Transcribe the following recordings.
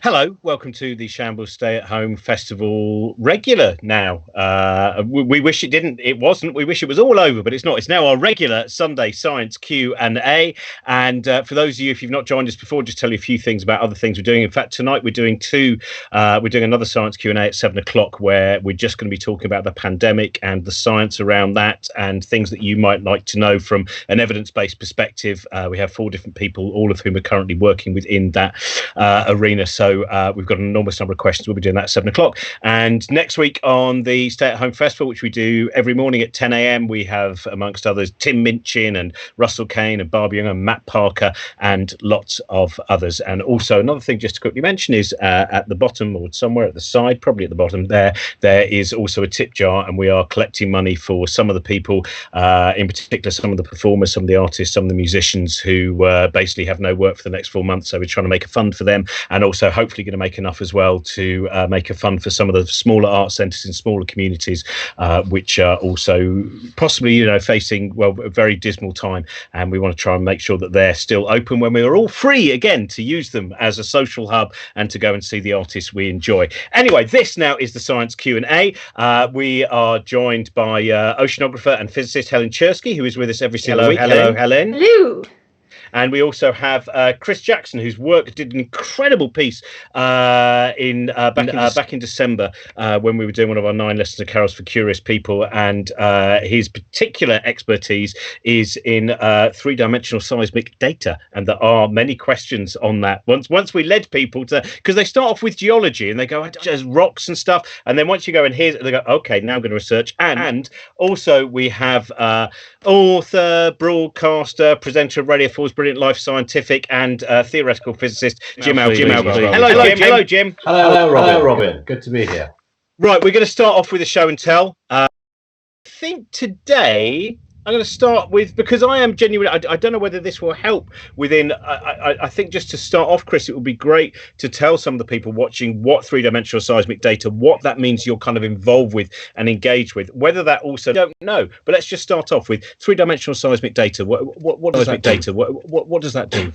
Hello, welcome to the Shambles Stay at Home Festival regular now. We wish it wasn't. We wish it was all over, but it's not. It's now our regular Sunday Science Q&A. And for those of you, if you've not joined us before, just tell you a few things about other things we're doing. In fact, tonight we're doing another Science Q&A at 7 o'clock, where we're just going to be talking about the pandemic and the science around that and things that you might like to know from an evidence-based perspective. We have 4 different people, all of whom are currently working within that arena. So we've got an enormous number of questions. We'll be doing that at 7 o'clock. And next week on the Stay at Home Festival, which we do every morning at 10 a.m., we have, amongst others, Tim Minchin and Russell Kane and Barbara Young and Matt Parker and lots of others. And also another thing just to quickly mention is at the bottom, or somewhere at the side, probably at the bottom there is also a tip jar, and we are collecting money for some of the people, in particular some of the performers, some of the artists, some of the musicians who basically have no work for the next 4 months. So we're trying to make a fund for them, and also hopefully going to make enough as well to make a fund for some of the smaller art centres in smaller communities, which are also possibly, facing, well, a very dismal time. And we want to try and make sure that they're still open when we are all free again to use them as a social hub and to go and see the artists we enjoy. Anyway, this now is the Science Q&A. We are joined by oceanographer and physicist Helen Czerski, who is with us every single week. Hello, Helen. Hello. And we also have Chris Jackson, whose work did an incredible piece back in December when we were doing one of our 9 lessons of carols for curious people. And his particular expertise is in 3-dimensional seismic data. And there are many questions on that. Once we led people to, because they start off with geology and they go, just rocks and stuff. And then once you go and hear it, they go, okay, now I'm going to research. And also we have author, broadcaster, presenter of Radio 4's Brilliant Life Scientific and theoretical physicist Jim Al-Khalili. Hello, Jim. Hello, Robin. Good to be here. Right, we're going to start off with a show and tell. I think today I'm going to start with, because I am genuinely, I don't know whether this will help within, I think just to start off, Chris, it would be great to tell some of the people watching what 3-dimensional seismic data, what that means you're kind of involved with and engaged with, whether that also, don't know, but let's just start off with 3-dimensional seismic data. What does that data? What does that do?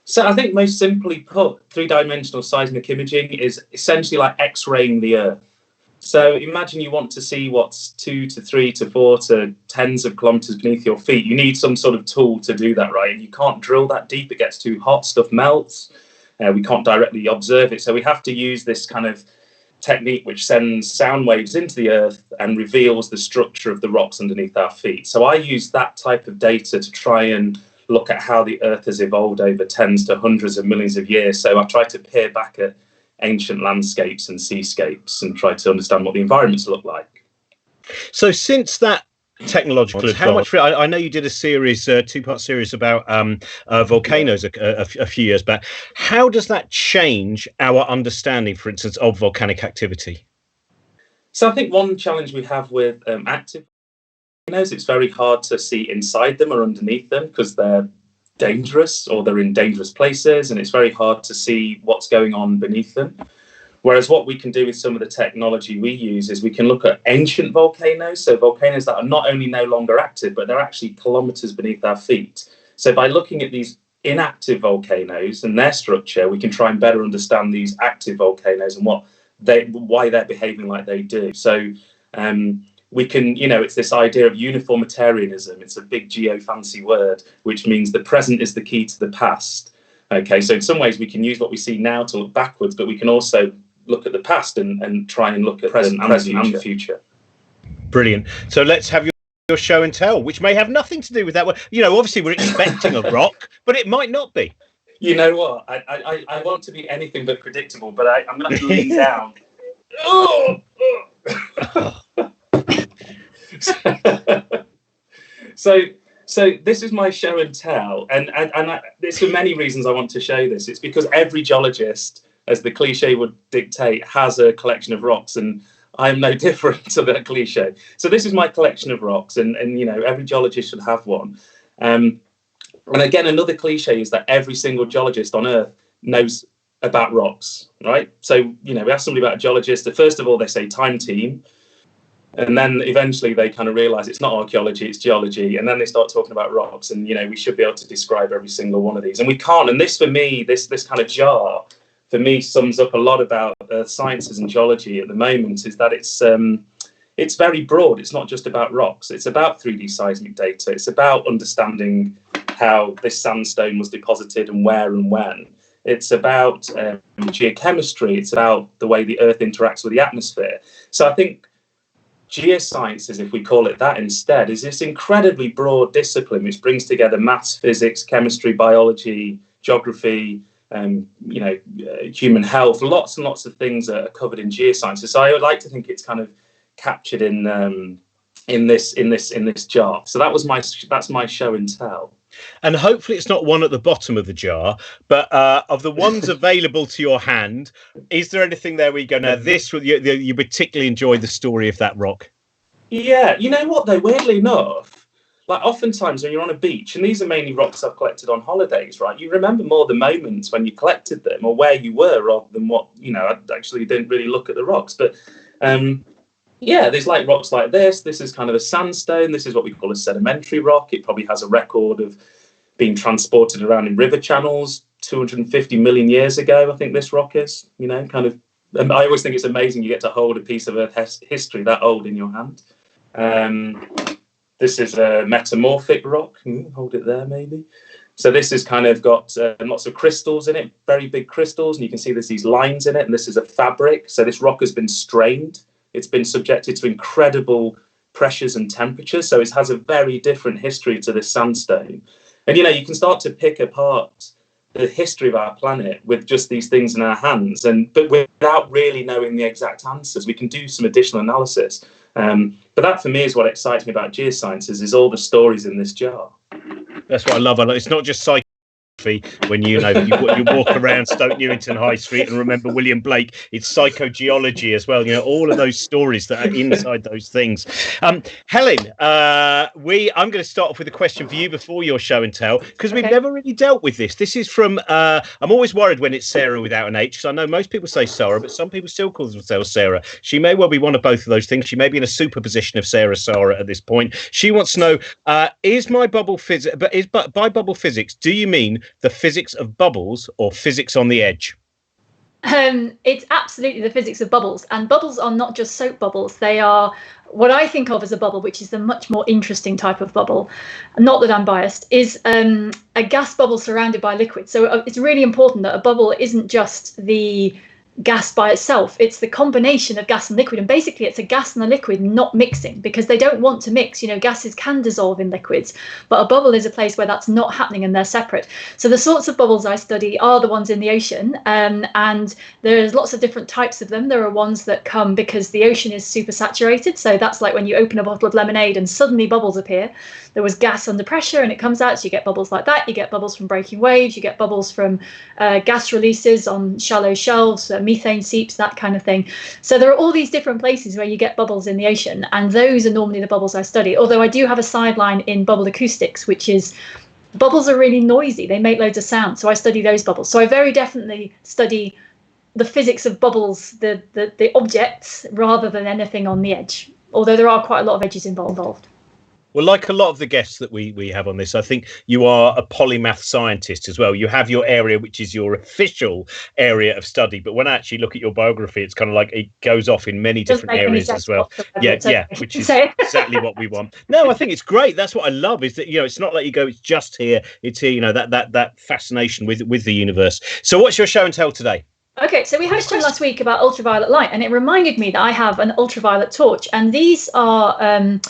So I think most simply put, 3-dimensional seismic imaging is essentially like X-raying the Earth. So imagine you want to see what's 2 to 3 to 4 to tens of kilometers beneath your feet. You need some sort of tool to do that, right? And you can't drill that deep. It gets too hot, stuff melts. We can't directly observe it. So we have to use this kind of technique which sends sound waves into the Earth and reveals the structure of the rocks underneath our feet. So I use that type of data to try and look at how the Earth has evolved over tens to hundreds of millions of years. So I try to peer back at ancient landscapes and seascapes and try to understand what the environments look like. So since that technological advance, I know you did a series, 2-part series about volcanoes a few years back. How does that change our understanding, for instance, of volcanic activity? So I think one challenge we have with active volcanoes, it's very hard to see inside them or underneath them because they're dangerous or they're in dangerous places, and it's very hard to see what's going on beneath them. Whereas what we can do with some of the technology we use is we can look at ancient volcanoes, so volcanoes that are not only no longer active, but they're actually kilometers beneath our feet. So by looking at these inactive volcanoes and their structure, we can try and better understand these active volcanoes and why they're behaving like they do. So we can, it's this idea of uniformitarianism. It's a big geo-fancy word, which means the present is the key to the past. Okay, so in some ways we can use what we see now to look backwards, but we can also look at the past and try and look at present and the future. Brilliant. So let's have your show and tell, which may have nothing to do with that. Obviously we're expecting a rock, but it might not be. You know what? I want to be anything but predictable, but I'm going to have to lean down. So this is my show and tell, and it's for many reasons I want to show this. It's because every geologist, as the cliche would dictate, has a collection of rocks, and I am no different to that cliche. So this is my collection of rocks, and every geologist should have one. And again, another cliche is that every single geologist on Earth knows about rocks, right? So we ask somebody about a geologist. First of all, they say time team. And then eventually they kind of realize it's not archaeology, it's geology. And then they start talking about rocks, and, we should be able to describe every single one of these. And we can't. And this, for me, this kind of jar for me sums up a lot about sciences and geology at the moment, is that it's very broad. It's not just about rocks. It's about 3D seismic data. It's about understanding how this sandstone was deposited and where and when. It's about geochemistry. It's about the way the Earth interacts with the atmosphere. So I think geosciences, if we call it that instead, is this incredibly broad discipline which brings together maths, physics, chemistry, biology, geography, human health. Lots and lots of things are covered in geosciences. So I would like to think it's kind of captured in this jar. So that's my show and tell. And hopefully it's not one at the bottom of the jar, but of the ones available to your hand, is there anything there where you go, now this, you particularly enjoyed the story of that rock? Yeah, you know what though, weirdly enough, like oftentimes when you're on a beach, and these are mainly rocks I've collected on holidays, right? You remember more the moments when you collected them or where you were rather than what, I actually didn't really look at the rocks. But yeah, there's like rocks like this. This is kind of a sandstone. This is what we call a sedimentary rock. It probably has a record of being transported around in river channels 250 million years ago. I think this rock is, kind of. And I always think it's amazing you get to hold a piece of Earth history that old in your hand. This is a metamorphic rock. Hold it there, maybe. So this has kind of got lots of crystals in it, very big crystals, and you can see there's these lines in it. And this is a fabric. So this rock has been strained. It's been subjected to incredible pressures and temperatures. So it has a very different history to this sandstone. And, you can start to pick apart the history of our planet with just these things in our hands. But without really knowing the exact answers, we can do some additional analysis. But that, for me, is what excites me about geosciences, is all the stories in this jar. That's what I love. It's not just psychography when you walk around Stoke Newington High Street and remember William Blake. It's psychogeology as well. All of those stories that are inside those things. Helen, I'm going to start off with a question for you before your show and tell, because we've never really dealt with this. This is from. I'm always worried when it's Sarah without an H, because I know most people say Sarah, but some people still call themselves Sarah. She may well be one of both of those things. She may be in a superposition of Sarah at this point. She wants to know: is my bubble physics? But by bubble physics, do you mean the physics of bubbles or physics on the edge? It's absolutely the physics of bubbles, and bubbles are not just soap bubbles. They are what I think of as a bubble, which is the much more interesting type of bubble. Not that I'm biased, is a gas bubble surrounded by liquid. So it's really important that a bubble isn't just the gas by itself. It's the combination of gas and liquid, and basically it's a gas and a liquid not mixing, because they don't want to mix. Gases can dissolve in liquids, but a bubble is a place where that's not happening and they're separate. So the sorts of bubbles I study are the ones in the ocean, and there's lots of different types of them. There are ones that come because the ocean is super saturated, so that's like when you open a bottle of lemonade and suddenly bubbles appear. There was gas under pressure and it comes out, so you get bubbles like that. You get bubbles from breaking waves, you get bubbles from gas releases on shallow shelves, methane seeps, that kind of thing. So there are all these different places where you get bubbles in the ocean, and those are normally the bubbles I study. Although I do have a sideline in bubble acoustics, which is bubbles are really noisy. They make loads of sound. So I study those bubbles. So I very definitely study the physics of bubbles, the objects, rather than anything on the edge. Although there are quite a lot of edges involved. Well, like a lot of the guests that we have on this, I think you are a polymath scientist as well. You have your area, which is your official area of study. But when I actually look at your biography, it's kind of like it goes off in many different areas as well. Yeah, which is exactly what we want. No, I think it's great. That's what I love, is that, it's not like you go, it's just here. It's here, that fascination with the universe. So what's your show and tell today? Okay, so we had a question last week about ultraviolet light, and it reminded me that I have an ultraviolet torch, and these are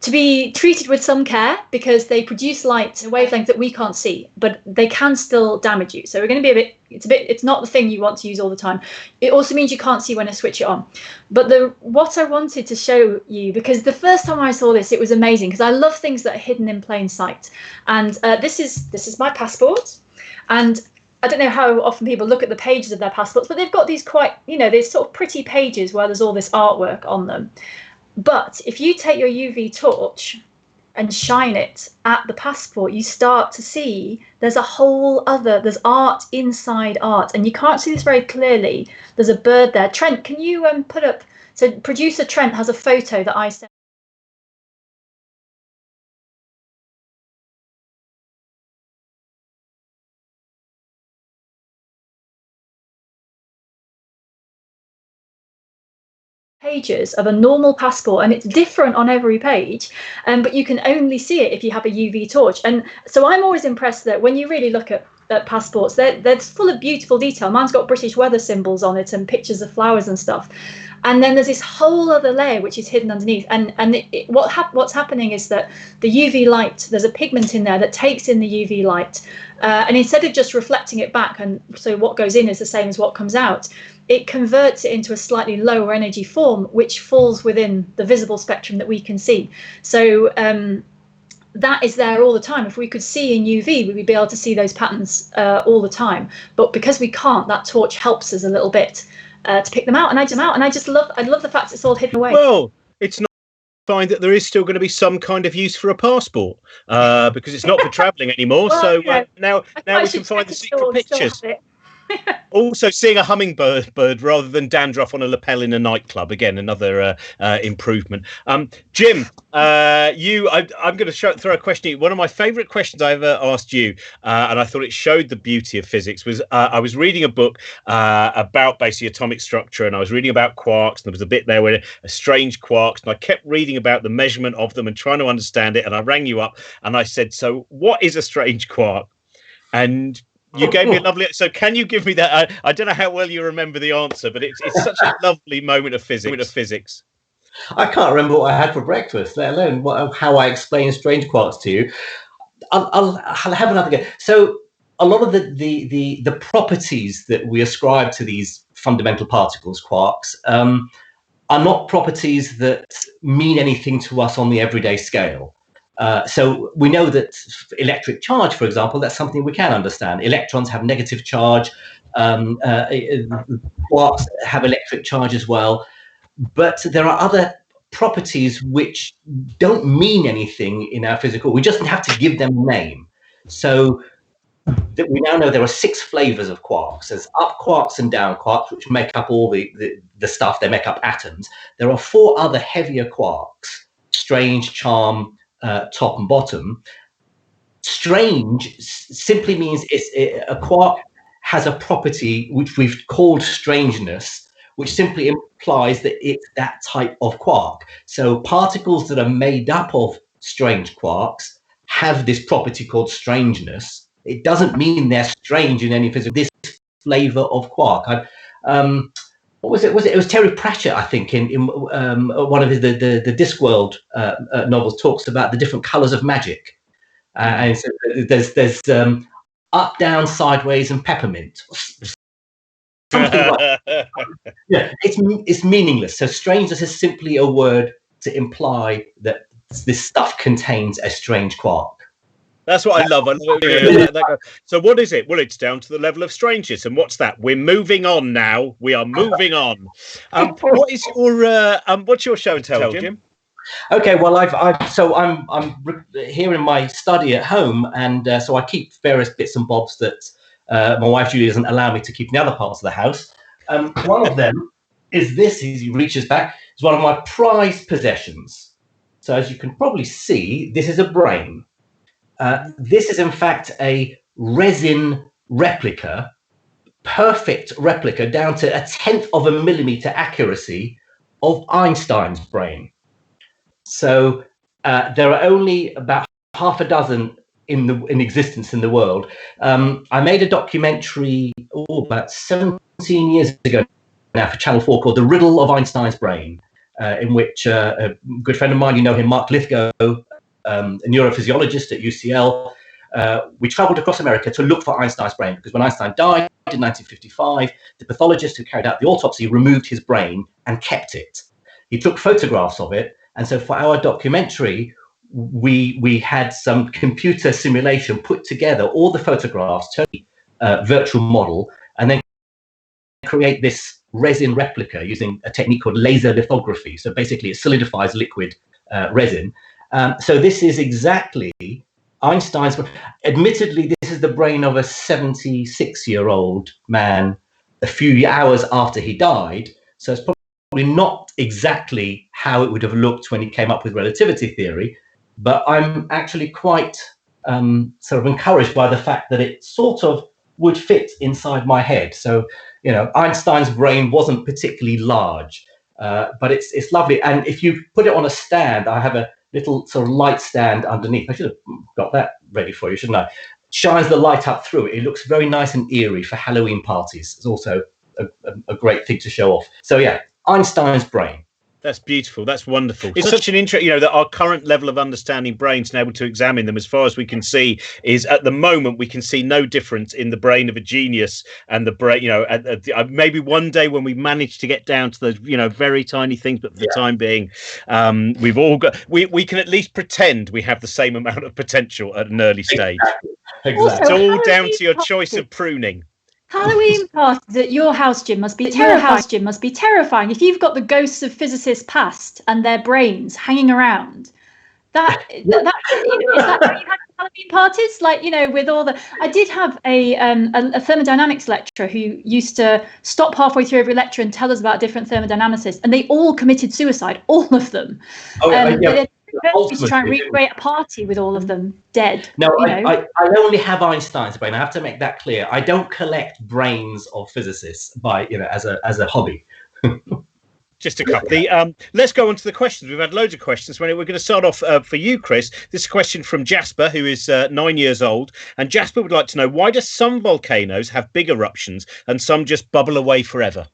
to be treated with some care, because they produce light a wavelength that we can't see, but they can still damage you. So we're going to be it's not the thing you want to use all the time. It also means you can't see when I switch it on. But what I wanted to show you, because the first time I saw this, it was amazing, because I love things that are hidden in plain sight. And this is my passport, and I don't know how often people look at the pages of their passports, but they've got these quite, these sort of pretty pages where there's all this artwork on them. But if you take your UV torch and shine it at the passport, you start to see there's art inside art. And you can't see this very clearly. There's a bird there. Trent, can you put up, so producer Trent has a photo that I sent. pages of a normal passport, and it's different on every page, but you can only see it if you have a UV torch. And so I'm always impressed that when you really look at passports, they're full of beautiful detail. Mine's got British weather symbols on it and pictures of flowers and stuff, and then there's this whole other layer which is hidden underneath. And what's happening is that the UV light, there's a pigment in there that takes in the UV light, and instead of just reflecting it back, and so what goes in is the same as what comes out, it converts it into a slightly lower energy form, which falls within the visible spectrum that we can see. So that is there all the time. If we could see in UV, we'd be able to see those patterns all the time. But because we can't, that torch helps us a little bit to pick them out. And I love the fact it's all hidden away. Well, it's not find that there is still going to be some kind of use for a passport because it's not for travelling anymore. Well, so yeah. now we can find the secret pictures. Also, seeing a hummingbird rather than dandruff on a lapel in a nightclub. Again, another improvement. Jim, I'm going to throw a question at you. One of my favourite questions I ever asked you, and I thought it showed the beauty of physics, was I was reading a book about basically atomic structure, and I was reading about quarks, and there was a bit there where strange quarks, and I kept reading about the measurement of them and trying to understand it, and I rang you up, and I said, so what is a strange quark? And you gave me a lovely. So can you give me that? I don't know how well you remember the answer, but it's such a lovely moment of physics. I can't remember what I had for breakfast, let alone how I explain strange quarks to you. I'll have another go. So a lot of the properties that we ascribe to these fundamental particles, quarks, are not properties that mean anything to us on the everyday scale. So we know that electric charge, for example, that's something we can understand. Electrons have negative charge. Quarks have electric charge as well. But there are other properties which don't mean anything in our physical. We just have to give them a name. So that we now know there are 6 flavors of quarks. There's up quarks and down quarks, which make up all the stuff. They make up atoms. There are 4 other heavier quarks: strange, charm, top and bottom. Strange simply means a quark has a property which we've called strangeness, which simply implies that it's that type of quark. So particles that are made up of strange quarks have this property called strangeness. It doesn't mean they're strange in any physical. This flavor of quark. What was it? It was Terry Pratchett, I think, in one of the Discworld novels, talks about the different colors of magic. And so there's up, down, sideways, and peppermint. Something like that. Yeah, it's meaningless. So strangeness is simply a word to imply that this stuff contains a strange quark. That's what I love. So what is it? Well, it's down to the level of strangeness. And what's that? We're moving on now. We are moving on. What's your show and tell, Jim? Okay, well, I'm here in my study at home, and so I keep various bits and bobs that my wife Julie doesn't allow me to keep in the other parts of the house. One of them is this. He reaches back. It's one of my prized possessions. So as you can probably see, this is a brain. This is in fact a resin replica, perfect replica down to 1/10 of a millimeter accuracy of Einstein's brain. So there are only about half a dozen in existence in the world. I made a documentary about 17 years ago now for Channel 4 called The Riddle of Einstein's Brain, in which a good friend of mine, you know him, Mark Lithgow, a neurophysiologist at UCL, we traveled across America to look for Einstein's brain, because when Einstein died in 1955, the pathologist who carried out the autopsy removed his brain and kept it. He took photographs of it, and so for our documentary, we had some computer simulation, put together all the photographs, totally virtual model, and then create this resin replica using a technique called laser lithography. So basically it solidifies liquid resin. So this is exactly Einstein's. Admittedly, this is the brain of a 76-year-old man a few hours after he died. So it's probably not exactly how it would have looked when he came up with relativity theory. But I'm actually quite sort of encouraged by the fact that it sort of would fit inside my head. So, you know, Einstein's brain wasn't particularly large. But it's lovely. And if you put it on a stand, I have a little sort of light stand underneath. I should have got that ready for you, shouldn't I? Shines the light up through it. It looks very nice and eerie for Halloween parties. It's also a great thing to show off. So yeah, Einstein's brain. That's beautiful. That's wonderful. It's such an interest, that our current level of understanding brains and able to examine them, as far as we can see, is at the moment we can see no difference in the brain of a genius and the brain. Maybe one day when we manage to get down to those, very tiny things, but for the time being, we've all got. We can at least pretend we have the same amount of potential at an early stage. Exactly. Also, it's all down to your choice of pruning. Halloween parties at your house, Jim, must be terrifying. If you've got the ghosts of physicists past and their brains hanging around, is that how you had Halloween parties? With all the, I did have a thermodynamics lecturer who used to stop halfway through every lecture and tell us about different thermodynamicists, and they all committed suicide, all of them. To try and recreate a party with all of them dead. No, I only have Einstein's brain. I have to make that clear. I don't collect brains of physicists as a hobby. Just a couple. Let's go on to the questions. We've had loads of questions. We're going to start off for you, Chris. This is a question from Jasper, who is 9 years old. And Jasper would like to know, why do some volcanoes have big eruptions and some just bubble away forever?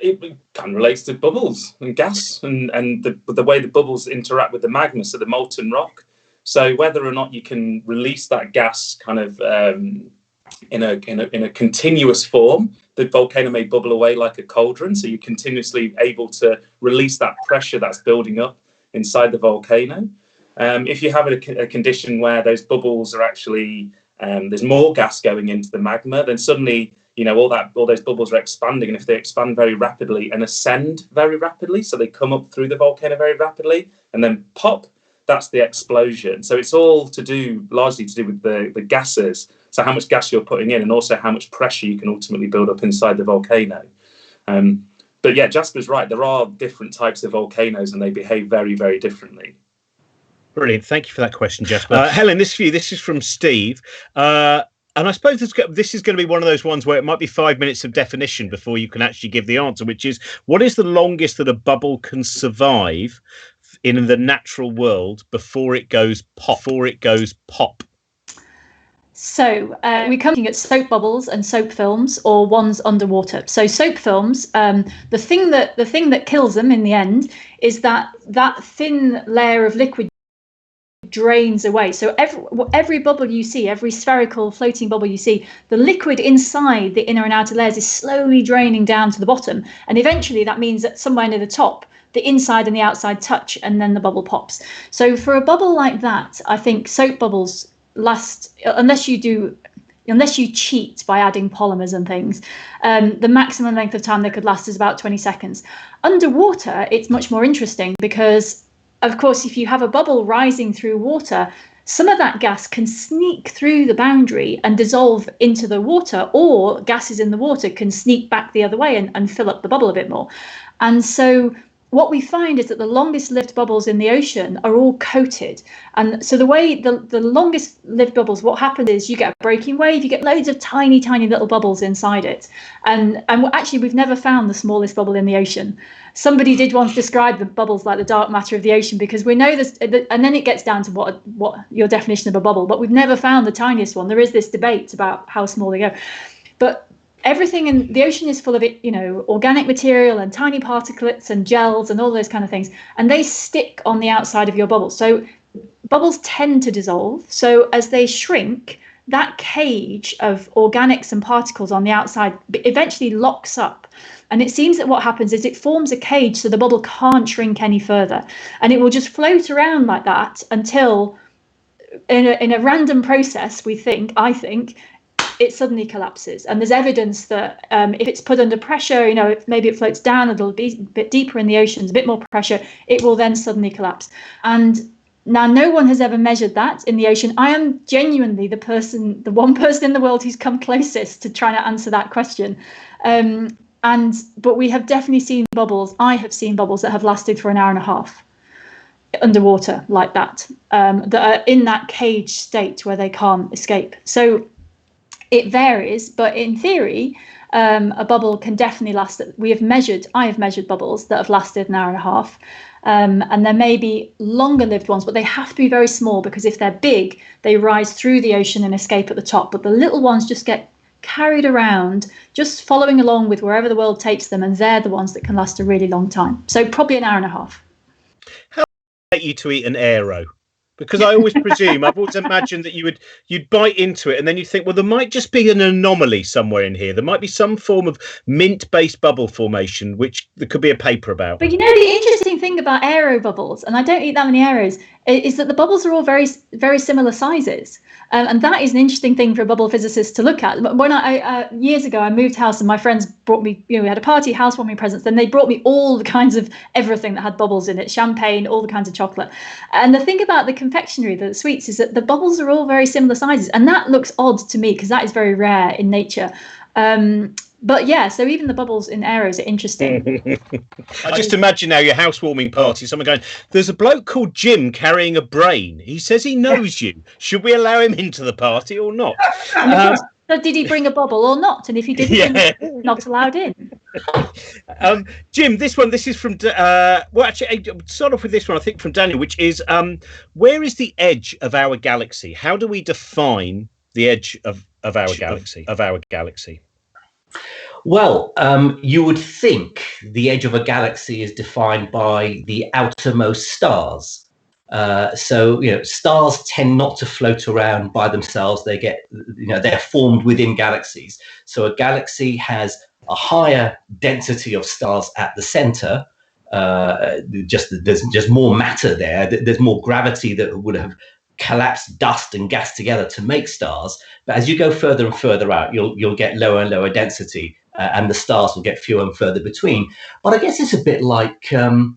It kind of relates to bubbles and gas and the way the bubbles interact with the magma, so the molten rock. So whether or not you can release that gas kind of in a continuous form, the volcano may bubble away like a cauldron. So you're continuously able to release that pressure that's building up inside the volcano. If you have a condition where those bubbles are actually there's more gas going into the magma, then suddenly all those bubbles are expanding, and if they expand very rapidly and ascend very rapidly, so they come up through the volcano very rapidly and then pop, that's the explosion. So it's all largely to do with the gases, so how much gas you're putting in and also how much pressure you can ultimately build up inside the volcano. But yeah, Jasper's right, there are different types of volcanoes and they behave very, very differently. Brilliant. Thank you for that question, Jasper. Helen, this is from Steve. And I suppose this is going to be one of those ones where it might be 5 minutes of definition before you can actually give the answer, which is, what is the longest that a bubble can survive in the natural world before it goes pop? So we're looking at soap bubbles and soap films, or ones underwater. So soap films, the thing that kills them in the end is that thin layer of liquid drains away. So every bubble you see, every spherical floating bubble you see, the liquid inside the inner and outer layers is slowly draining down to the bottom, and eventually that means that somewhere near the top the inside and the outside touch, and then the bubble pops. So for a bubble like that, I think soap bubbles last, unless you cheat by adding polymers and things, the maximum length of time they could last is about 20 seconds. Underwater, it's much more interesting because, of course, if you have a bubble rising through water, some of that gas can sneak through the boundary and dissolve into the water, or gases in the water can sneak back the other way and fill up the bubble a bit more. And so what we find is that the longest lived bubbles in the ocean are all coated. And so the way the longest lived bubbles, what happens is you get a breaking wave, you get loads of tiny, tiny little bubbles inside it. And actually, we've never found the smallest bubble in the ocean. Somebody did once describe the bubbles like the dark matter of the ocean, because we know this, and then it gets down to what your definition of a bubble, but we've never found the tiniest one. There is this debate about how small they go. But everything in the ocean is full of organic material and tiny particulates and gels and all those kind of things, and they stick on the outside of your bubble. So bubbles tend to dissolve. So as they shrink, that cage of organics and particles on the outside eventually locks up. And it seems that what happens is it forms a cage so the bubble can't shrink any further, and it will just float around like that until in a random process, I think it suddenly collapses. And there's evidence that if it's put under pressure, if maybe it floats down a little bit deeper in the oceans, a bit more pressure, it will then suddenly collapse. And now no one has ever measured that in the ocean. I am genuinely the one person in the world who's come closest to trying to answer that question. But we have definitely seen bubbles. I have seen bubbles that have lasted for an hour and a half underwater like that, that are in that cage state where they can't escape. So it varies, but in theory, a bubble can definitely last. I have measured bubbles that have lasted an hour and a half. And there may be longer lived ones, but they have to be very small, because if they're big, they rise through the ocean and escape at the top. But the little ones just get carried around, just following along with wherever the world takes them, and they're the ones that can last a really long time. So probably an hour and a half. How get you to eat an aero? Because I always presume, I've always imagined that you'd bite into it and then you think, well, there might just be an anomaly somewhere in here. There might be some form of mint-based bubble formation, which there could be a paper about. But the interesting thing about aero bubbles, and I don't eat that many aeros, is that the bubbles are all very, very similar sizes. And that is an interesting thing for a bubble physicist to look at. When I years ago, I moved house and my friends brought me, we had a party, housewarming presents. Then they brought me all the kinds of everything that had bubbles in it, champagne, all the kinds of chocolate. And the thing about the confectionery, the sweets, is that the bubbles are all very similar sizes. And that looks odd to me, because that is very rare in nature. But yeah, so even the bubbles in aeros are interesting. I just imagine now your housewarming party, someone going, there's a bloke called Jim carrying a brain. He says he knows you. Should we allow him into the party or not? So did he bring a bubble or not? And if he didn't, not allowed in. Jim, this is from, well, actually, start off with this one, I think, from Daniel, which is, where is the edge of our galaxy? How do we define the edge of our galaxy? Well, you would think the edge of a galaxy is defined by the outermost stars. So, stars tend not to float around by themselves. They get, they're formed within galaxies. So a galaxy has a higher density of stars at the center. There's just more matter there. There's more gravity that would have collapsed dust and gas together to make stars. But as you go further and further out, you'll get lower and lower density, and the stars will get fewer and further between. But I guess it's a bit like a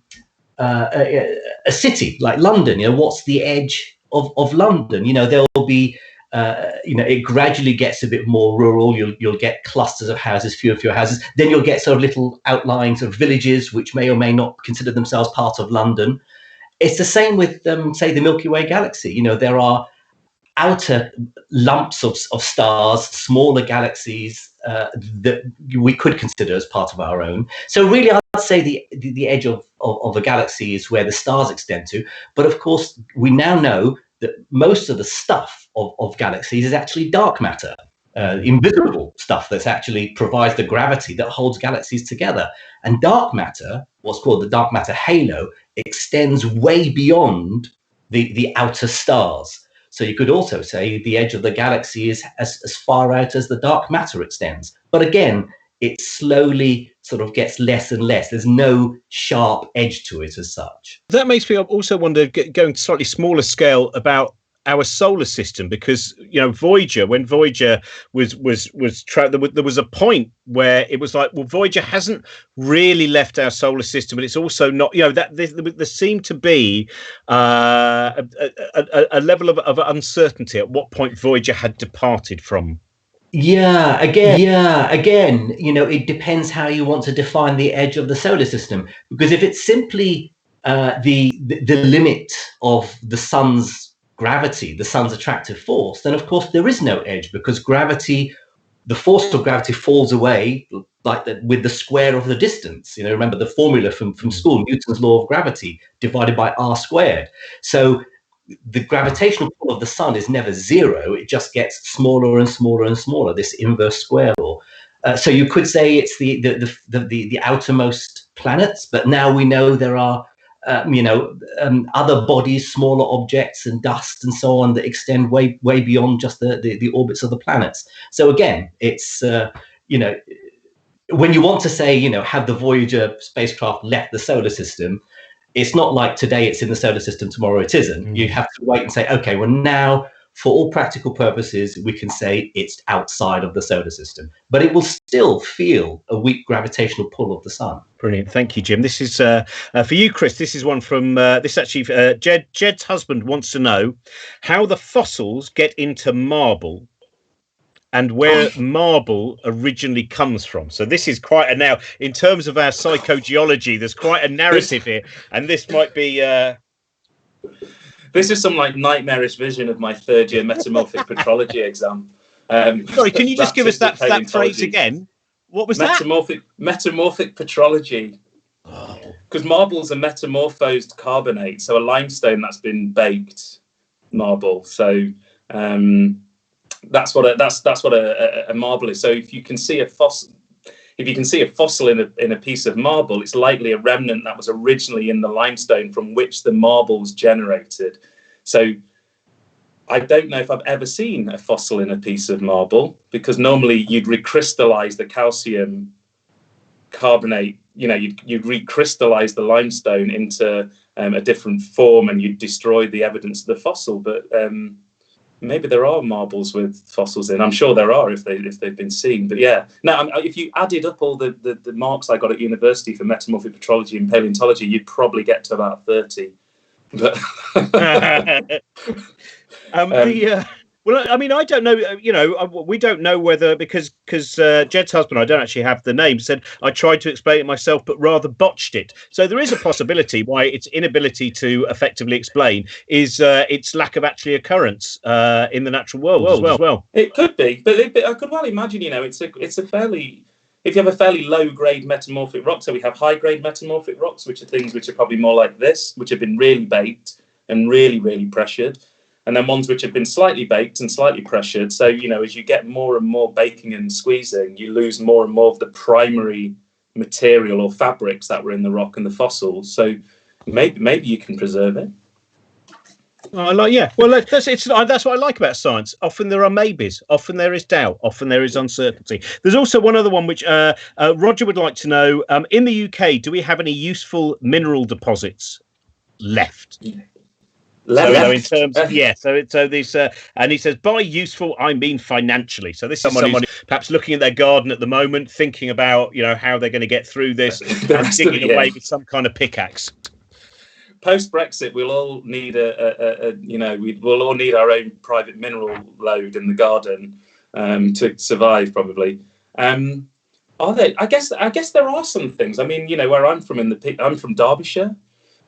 city like London. What's the edge of London? There will be it gradually gets a bit more rural. You'll get clusters of houses, fewer and fewer houses. Then you'll get sort of little outlying sort of villages which may or may not consider themselves part of London. It's the same with, say, the Milky Way galaxy. There are outer lumps of stars, smaller galaxies that we could consider as part of our own. So really, I'd say the edge of a galaxy is where the stars extend to. But of course, we now know that most of the stuff of galaxies is actually dark matter, invisible stuff that actually provides the gravity that holds galaxies together. And dark matter, what's called the dark matter halo, extends way beyond the outer stars. So you could also say the edge of the galaxy is as far out as the dark matter extends. But again, it slowly sort of gets less and less. There's no sharp edge to it as such. That makes me also wonder, going to slightly smaller scale, about our solar system, because Voyager, when Voyager was there was a point where it was like, well, Voyager hasn't really left our solar system, but it's also not, that there seemed to be a level of uncertainty at what point Voyager had departed from. Again, it depends how you want to define the edge of the solar system, because if it's simply the limit of the sun's gravity, the sun's attractive force, then of course there is no edge, because gravity, the force of gravity falls away like that with the square of the distance. Remember the formula from school, Newton's law of gravity divided by r squared. So the gravitational pull of the sun is never zero. It just gets smaller and smaller and smaller, this inverse square law. So you could say it's the outermost planets, but now we know there are other bodies, smaller objects and dust and so on that extend way beyond just the orbits of the planets. So again, it's when you want to say, have the Voyager spacecraft left the solar system, it's not like today it's in the solar system, tomorrow it isn't. You have to wait and say, okay, well, now for all practical purposes, we can say it's outside of the solar system, but it will still feel a weak gravitational pull of the sun. Brilliant. Thank you, Jim. This is for you, Chris. This is one from Jed's husband wants to know how the fossils get into marble and where marble originally comes from. So this is quite now, in terms of our psychogeology, there's quite a narrative here, and this might be... This is some nightmarish vision of my third year metamorphic petrology exam. Sorry, can you just give us that phrase paleontology. again? What was Metamorphic petrology. Because marbles are metamorphosed carbonate, so a limestone that's been baked marble. So that's what a marble is. So if you can see a fossil in a piece of marble, it's likely a remnant that was originally in the limestone from which the marble's generated. So I don't know if I've ever seen a fossil in a piece of marble, because normally you'd recrystallize the calcium carbonate, you'd recrystallize the limestone into a different form, and you'd destroy the evidence of the fossil. But maybe there are marbles with fossils in. I'm sure there are if they've been seen. But yeah, now if you added up all the marks I got at university for metamorphic petrology and paleontology, you'd probably get to about 30. But well, I mean, I don't know, we don't know whether, because Jed's husband, I don't actually have the name, said, I tried to explain it myself, but rather botched it. So there is a possibility why its inability to effectively explain is its lack of actually occurrence in the natural world as well. It could be, but I could well imagine, it's a fairly, if you have a fairly low grade metamorphic rock, so we have high grade metamorphic rocks, which are things which are probably more like this, which have been really baked and really, really pressured. And then ones which have been slightly baked and slightly pressured. So, as you get more and more baking and squeezing, you lose more and more of the primary material or fabrics that were in the rock and the fossils. So maybe you can preserve it. Well, that's what I like about science. Often there are maybes, often there is doubt, often there is uncertainty. There's also one other one which Roger would like to know. In the UK, do we have any useful mineral deposits left? Yeah. So in terms of, so this and he says, by useful I mean financially. So this is someone who's perhaps looking at their garden at the moment, thinking about how they're going to get through this and digging away with some kind of pickaxe. Post Brexit, we'll all need we'll all need our own private mineral lode in the garden to survive, probably. Are there? I guess there are some things. I mean, where I'm from I'm from Derbyshire.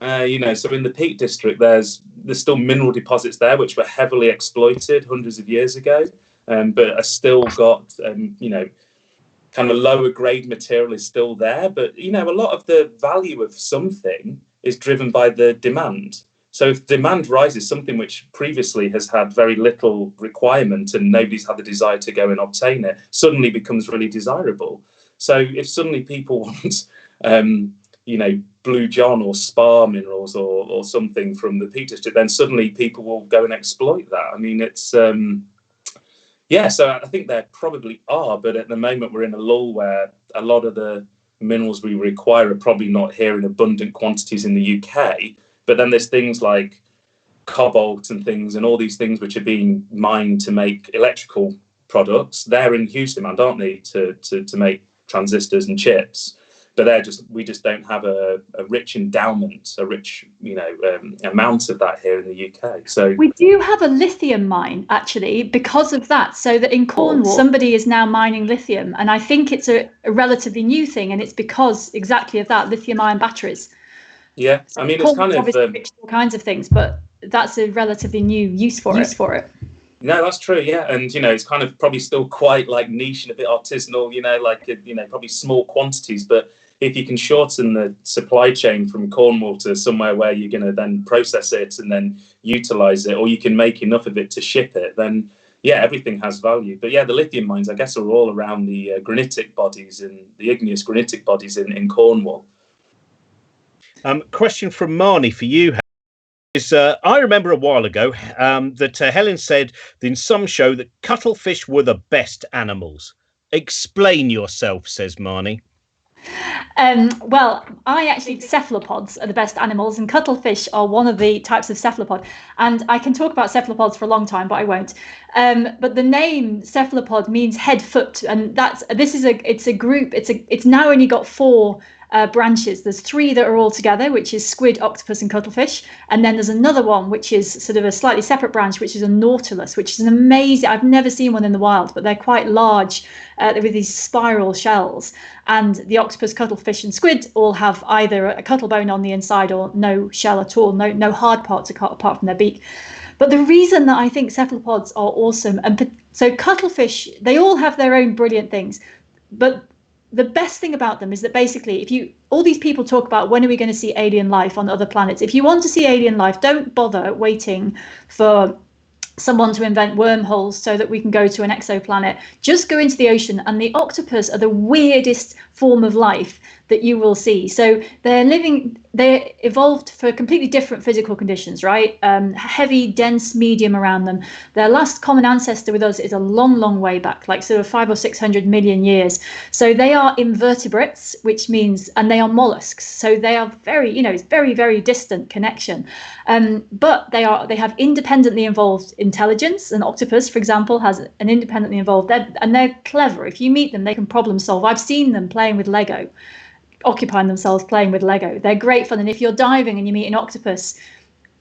So in the Peak District, there's still mineral deposits there which were heavily exploited hundreds of years ago, but are still got kind of lower grade material is still there. But a lot of the value of something is driven by the demand. So if demand rises, something which previously has had very little requirement and nobody's had the desire to go and obtain it, suddenly becomes really desirable. So if suddenly people want Blue John or spar minerals or something from the Peak District, then suddenly people will go and exploit that. I mean, it's so I think there probably are, but at the moment we're in a lull where a lot of the minerals we require are probably not here in abundant quantities in the UK. But then there's things like cobalt and things, and all these things which are being mined to make electrical products. They're in huge demand, aren't they, to make transistors and chips? But we just don't have a rich endowment, a rich amount of that here in the UK. So we do have a lithium mine, actually, because of that. So that in Cornwall, somebody is now mining lithium, and I think it's a relatively new thing, and it's because exactly of that, lithium-ion batteries. Yeah, so I mean, it's kind of all kinds of things, but that's a relatively new use for it. No, that's true. Yeah, and it's kind of probably still quite like niche and a bit artisanal. Probably small quantities, but if you can shorten the supply chain from Cornwall to somewhere where you're going to then process it and then utilize it, or you can make enough of it to ship it, then everything has value. But the lithium mines, I guess, are all around the granitic bodies and the igneous granitic bodies in Cornwall. Question from Marnie for you. I remember a while ago that Helen said in some show that cuttlefish were the best animals. Explain yourself, says Marnie. Well, I actually, cephalopods are the best animals, and cuttlefish are one of the types of cephalopod. And I can talk about cephalopods for a long time, but I won't. But the name cephalopod means head foot, and it's a group. It's now only got 4 branches. There's 3 that are all together, which is squid, octopus, and cuttlefish. And then there's another one, which is sort of a slightly separate branch, which is a nautilus, which is an amazing. I've never seen one in the wild, but they're quite large with these spiral shells. And the octopus, cuttlefish, and squid all have either a cuttle bone on the inside or no shell at all, no hard parts apart from their beak. But the reason that I think cephalopods are awesome, and so cuttlefish, they all have their own brilliant things, but the best thing about them is that basically, all these people talk about when are we going to see alien life on other planets. If you want to see alien life, don't bother waiting for someone to invent wormholes so that we can go to an exoplanet. Just go into the ocean, and the octopus are the weirdest form of life that you will see. So they evolved for completely different physical conditions, right? Heavy, dense medium around them. Their last common ancestor with us is a long, long way back, like sort of 500 or 600 million years. So they are invertebrates, which means, and they are mollusks. So they are very, it's very, very distant connection. But they have independently evolved intelligence. An octopus, for example, has an independently evolved, and they're clever. If you meet them, they can problem solve. I've seen them playing with Lego, occupying themselves playing with Lego. They're great fun. And if you're diving and you meet an octopus,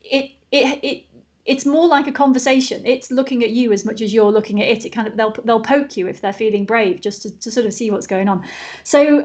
it's more like a conversation. It's looking at you as much as you're looking at it. It kind of they'll poke you if they're feeling brave, just to sort of see what's going on. So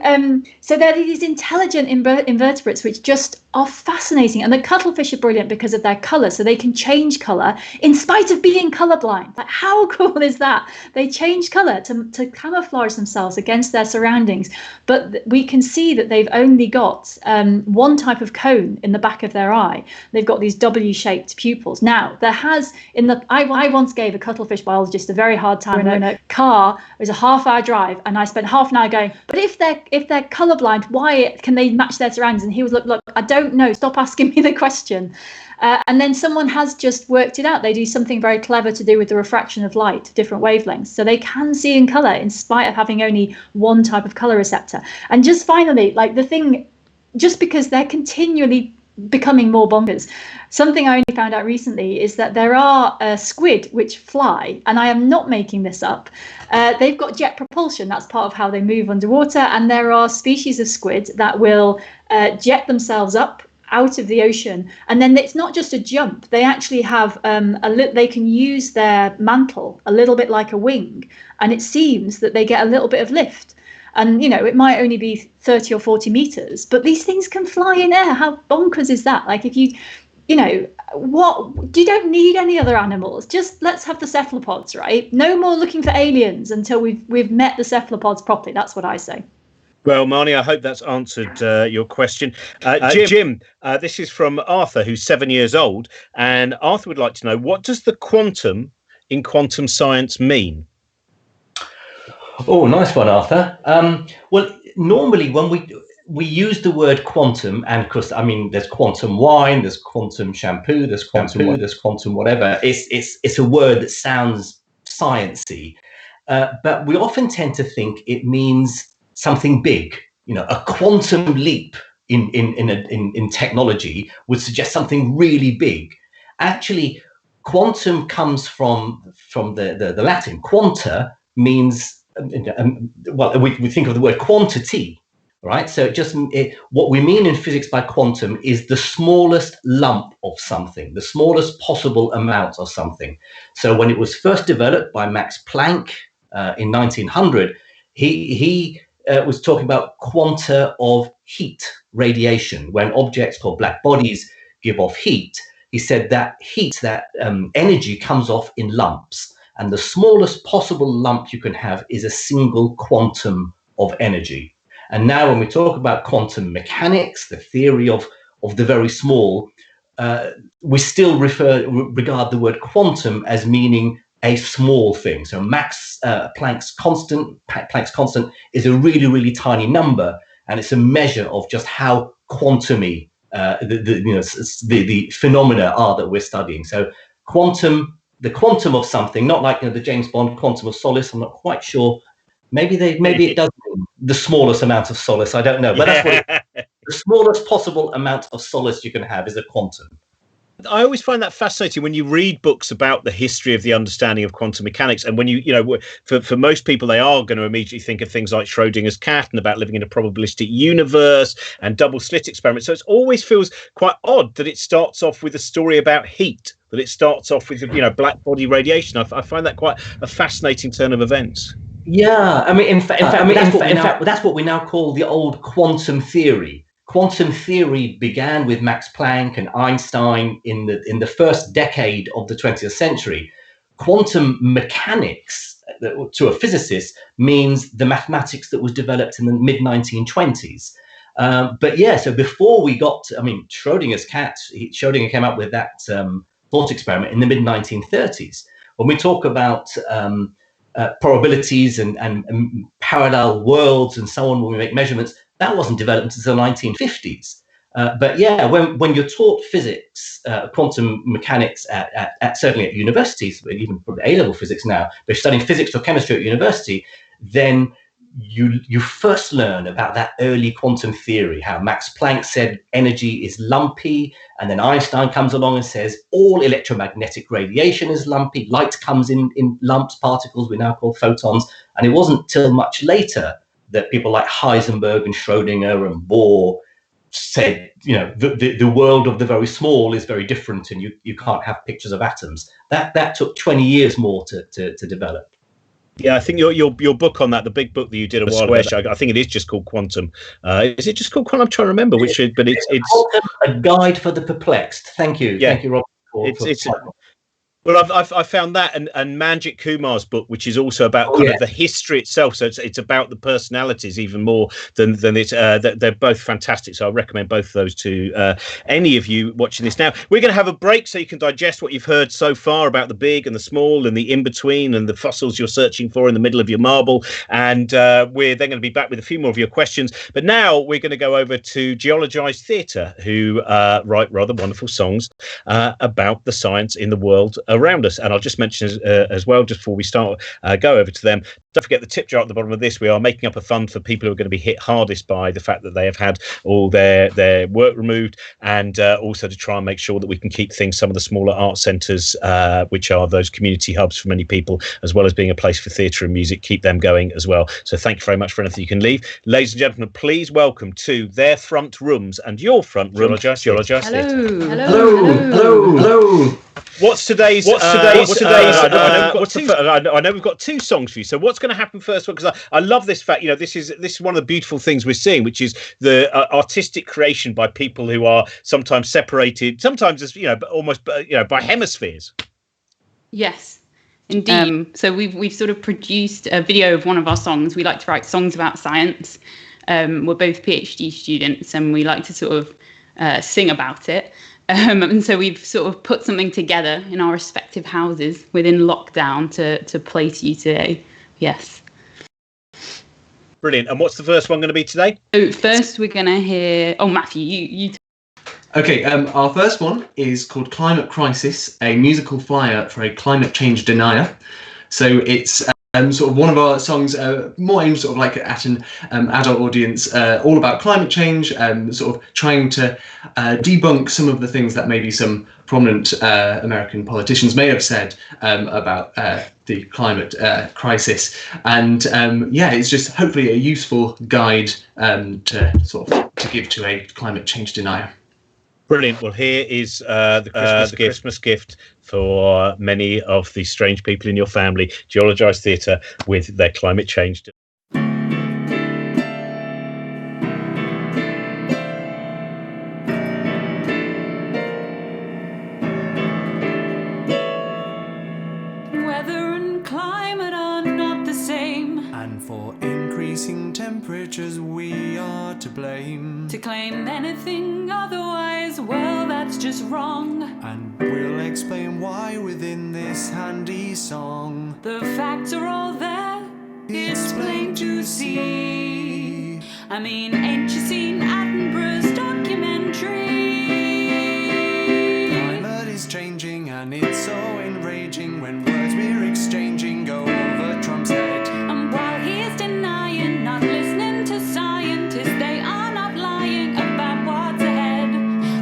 they're these intelligent invertebrates which just are fascinating. And the cuttlefish are brilliant because of their colour. So they can change colour in spite of being colourblind. Like, how cool is that? They change colour to camouflage themselves against their surroundings. But we can see that they've only got one type of cone in the back of their eye. They've got these W-shaped pupils. Now, I once gave a cuttlefish biologist a very hard time in a car. It was a half-hour drive, and I spent half an hour going, but if they're colourblind, why can they match their surroundings? And he was, look, I don't know. Stop asking me the question. And then someone has just worked it out. They do something very clever to do with the refraction of light, different wavelengths. So they can see in colour in spite of having only one type of colour receptor. And just finally, like the thing, just because they're continually becoming more bonkers, something I only found out recently is that there are squid which fly, and I am not making this up. They've got jet propulsion. That's part of how they move underwater. And there are species of squid that will jet themselves up out of the ocean, and then it's not just a jump. They actually have they can use their mantle a little bit like a wing, and it seems that they get a little bit of lift. And it might only be 30 or 40 meters, but these things can fly in air. How bonkers is that? Like, if you don't need any other animals. Just let's have the cephalopods, right? No more looking for aliens until we've met the cephalopods properly. That's what I say. Well, Marnie, I hope that's answered your question. Jim, this is from Arthur, who's 7 years old. And Arthur would like to know, what does the quantum in quantum science mean? Oh, nice one, Arthur. Well, normally when we use the word quantum, and of course, I mean, there's quantum wine, there's quantum shampoo, there's quantum whatever. It's a word that sounds sciencey, but we often tend to think it means something big. A quantum leap in technology would suggest something really big. Actually, quantum comes from the Latin. Quanta means, we think of the word quantity, right? So what we mean in physics by quantum is the smallest lump of something, the smallest possible amount of something. So when it was first developed by Max Planck in 1900, he was talking about quanta of heat radiation. When objects called black bodies give off heat, he said that energy comes off in lumps. And the smallest possible lump you can have is a single quantum of energy. And now when we talk about quantum mechanics, the theory of the very small, we still regard the word quantum as meaning a small thing. So Planck's constant is a really, really tiny number, and it's a measure of just how quantumy the phenomena are that we're studying. So the quantum of something, not like the James Bond Quantum of Solace. I'm not quite sure. Maybe it does mean the smallest amount of solace. I don't know, but that's what the smallest possible amount of solace you can have is a quantum. I always find that fascinating when you read books about the history of the understanding of quantum mechanics. And when for most people, they are going to immediately think of things like Schrodinger's cat and about living in a probabilistic universe and double slit experiments. So it always feels quite odd that it starts off with a story about heat, that it starts off with, black body radiation. I find that quite a fascinating turn of events. Yeah, I mean, in fact, that's what we now call the old quantum theory. quantum theory began with Max Planck and Einstein in the first decade of the 20th century. Quantum mechanics, to a physicist, means the mathematics that was developed in the mid-1920s. But yeah, so before we got, Schrodinger's cat, Schrodinger came up with that thought experiment in the mid-1930s. When we talk about probabilities and parallel worlds and so on, when we make measurements, that wasn't developed until the 1950s. But yeah, when you're taught physics, quantum mechanics at certainly at universities, even probably A-level physics now, but studying physics or chemistry at university, then you first learn about that early quantum theory, how Max Planck said energy is lumpy, and then Einstein comes along and says all electromagnetic radiation is lumpy, light comes in lumps, particles we now call photons, and it wasn't till much later that people like Heisenberg and Schrodinger and Bohr said, the world of the very small is very different, and you can't have pictures of atoms. That took 20 years more to develop. Yeah, I think your book on that, the big book that you did a while ago, I think it is just called Quantum. Is it just called Quantum? I'm trying to remember which. But it's Quantum, a guide for the perplexed. Thank you. Yeah. Thank you, Rob. Well, I found that and Manjit Kumar's book, which is also about kind of the history itself. So it's about the personalities even more than it's. They're both fantastic. So I recommend both of those to any of you watching this. Now we're going to have a break so you can digest what you've heard so far about the big and the small and the in between and the fossils you're searching for in the middle of your marble. And we're then going to be back with a few more of your questions. But now we're going to go over to Geologise Theatre, who write rather wonderful songs about the science in the world around us. And I'll just mention as well, just before we start, go over to them, don't forget the tip jar at the bottom of this. We are making up a fund for people who are going to be hit hardest by the fact that they have had all their work removed, and also to try and make sure that we can keep things, some of the smaller art centres, which are those community hubs for many people, as well as being a place for theatre and music, keep them going as well. So thank you very much for anything you can leave. Ladies and gentlemen, please welcome to their front rooms and your front room, Geologise Theatre. Hello. What's today's? I know we've got two songs for you. So what's going to happen first? Because I love this fact. This is one of the beautiful things we're seeing, which is the artistic creation by people who are sometimes separated, sometimes as almost by hemispheres. Yes, indeed. So we've sort of produced a video of one of our songs. We like to write songs about science. We're both PhD students, and we like to sort of sing about it. And so we've sort of put something together in our respective houses within lockdown to play to you today. Yes. Brilliant. And what's the first one going to be today? So first we're going to hear... Oh, Matthew, you Okay, our first one is called Climate Crisis, a musical flyer for a climate change denier. So it's sort of one of our songs, more aimed sort of like at an adult audience, all about climate change, sort of trying to debunk some of the things that maybe some prominent American politicians may have said about the climate crisis. And it's just hopefully a useful guide to give to a climate change denier. Brilliant. Well, here is the Christmas gift for many of the strange people in your family, Geologise Theatre with their climate change. Weather and climate are not the same, and for increasing temperatures we are to blame. To claim anything otherwise, well, that's just wrong. And we'll explain why within this handy song. The facts are all there, it's plain to see. I mean, ain't you seen Attenborough's documentary? Climate is changing and it's so enraging when words we're exchanging go over Trump's head. And while he's denying, not listening to scientists, they are not lying about what's ahead.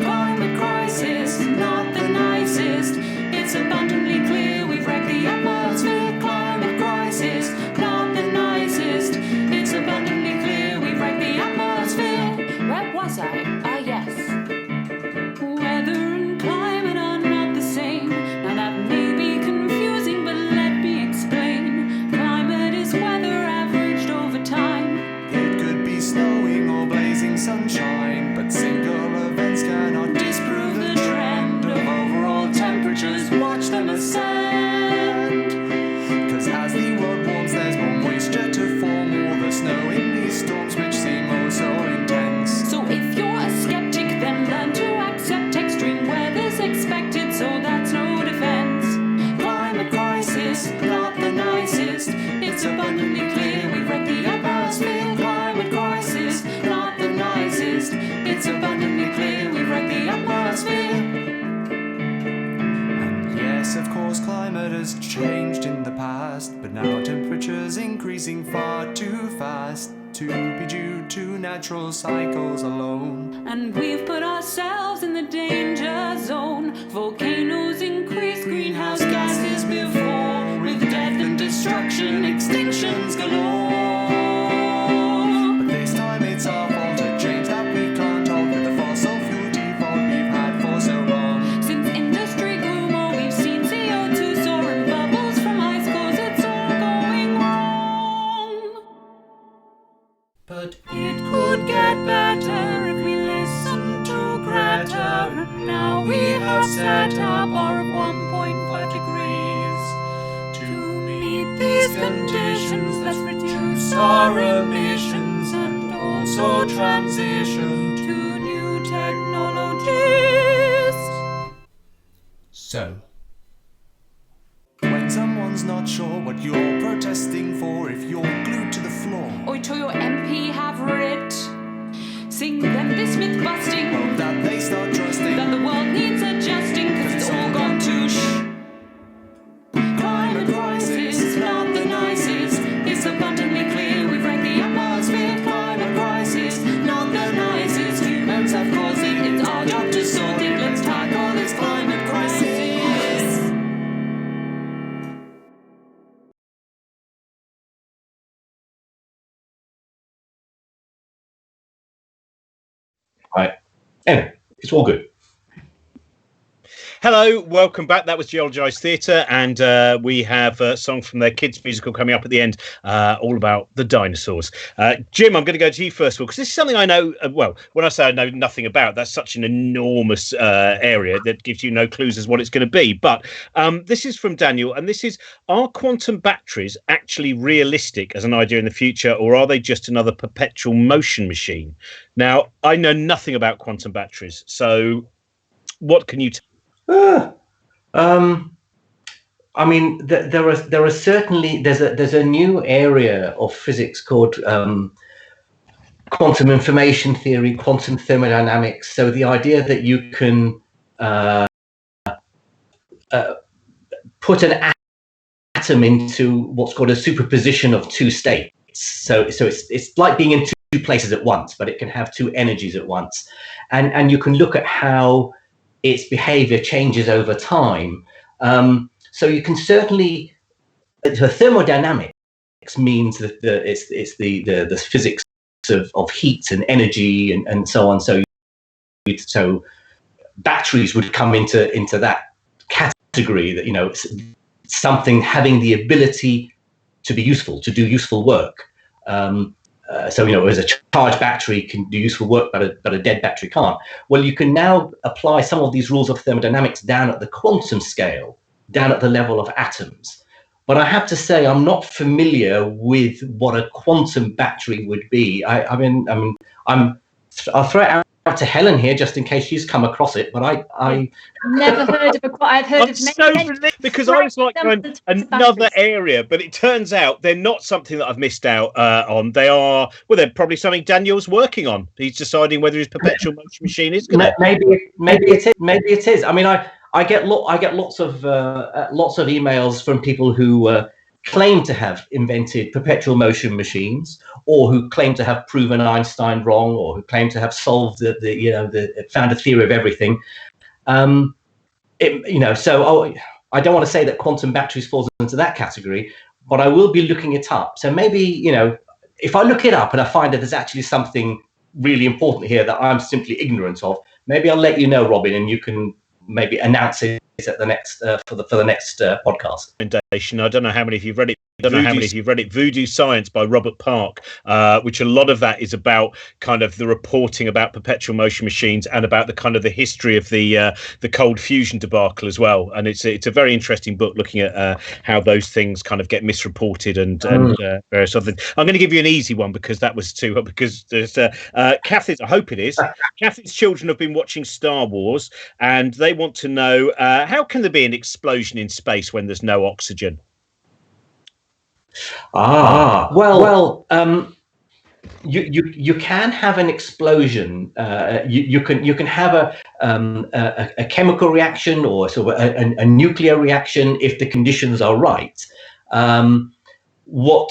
Climate crisis, not the nicest. It's abundantly clear we've wrecked the atmosphere. Climate crisis, not the nicest. It's abundantly clear we've wrecked the atmosphere. as the world warms, there's more moisture to form all the snow in these storms which seem oh so intense. So if you're a skeptic, then learn to accept extreme weather's expected, so that's no defense. Climate crisis, not the nicest. It's abundantly clear we've wrecked the atmosphere. Climate crisis, not the nicest. It's abundantly clear we've wrecked the atmosphere. And yes, of course, climate has changed in the past, but now temperature's increasing far too fast to be due to natural cycles alone. And we've put ourselves in the danger zone. Volcanoes increase greenhouse gases before, with death and destruction, extinctions galore. But this time it's our fault, a change that we can't hold with the fossil fuel default we've had for so long. Since industry grew more, we've seen CO2 soar and bubbles from ice cores. It's all going wrong. But it could get better if we listen to Greta. And now we have set a bar of 1.5 degrees. To meet these conditions, let's reduce our emissions and also transition to new technologies. So, when someone's not sure what you're protesting for, if you're glued to the floor, Oi to your MP have writ. Sing them this myth busting hope that they start trusting that the world needs adjusting, cause it's all gone to Climate crisis, not the nicest. It's abundantly clear we've wrecked the atmosphere. Climate crisis, not the nicest. Humans have caused it, it's our job to sort it. Let's tackle this climate crisis. Right. Anyway, it's all good. Hello, welcome back. That was Geologise Theatre, and we have a song from their kids' musical coming up at the end, all about the dinosaurs. Jim, I'm going to go to you first of all, because this is something I know, well, when I say I know nothing about, that's such an enormous area that gives you no clues as what it's going to be. But this is from Daniel, and this is, are quantum batteries actually realistic as an idea in the future, or are they just another perpetual motion machine? Now, I know nothing about quantum batteries, so what can you tell? I mean, there are certainly there's a new area of physics called quantum information theory, quantum thermodynamics. So the idea that you can put an atom into what's called a superposition of two states. So it's like being in two places at once, but it can have two energies at once, and you can look at how its behavior changes over time. So you can certainly, the thermodynamics means that it's the physics of heat and energy and so on. So batteries would come into that category, that, you know, something having the ability to be useful, to do useful work. So, you know, as a charged battery can do useful work, but a dead battery can't. Well, you can now apply some of these rules of thermodynamics down at the quantum scale, down at the level of atoms. But I have to say, I'm not familiar with what a quantum battery would be. I'll throw it out to Helen here, just in case she's come across it. But I never heard of a. I've heard I'm of so many. relieved, because I was like going another area, but it turns out they're not something that I've missed out on. They are, well, they're probably something Daniel's working on. He's deciding whether his perpetual motion machine is going to. Maybe it is. I mean, I get lots of emails from people who claim to have invented perpetual motion machines, or who claim to have proven Einstein wrong, or who claim to have solved found a theory of everything. So I don't want to say that quantum batteries falls into that category, but I will be looking it up. So maybe, you know, if I look it up and I find that there's actually something really important here that I'm simply ignorant of, maybe I'll let you know, Robin, and you can maybe announce it at the next for the next podcast. I don't know how many of you've read it, don't know how many of you've read it, Voodoo Science by Robert Park, which a lot of that is about kind of the reporting about perpetual motion machines and about the kind of the history of the cold fusion debacle as well. And it's a very interesting book looking at how those things kind of get misreported and various other things. I'm going to give you an easy one because that was too because there's Kathy's, I hope it is. Kathy's children have been watching Star Wars and they want to know how can there be an explosion in space when there's no oxygen? You can have an explosion. You can have a chemical reaction or sort of a nuclear reaction if the conditions are right. What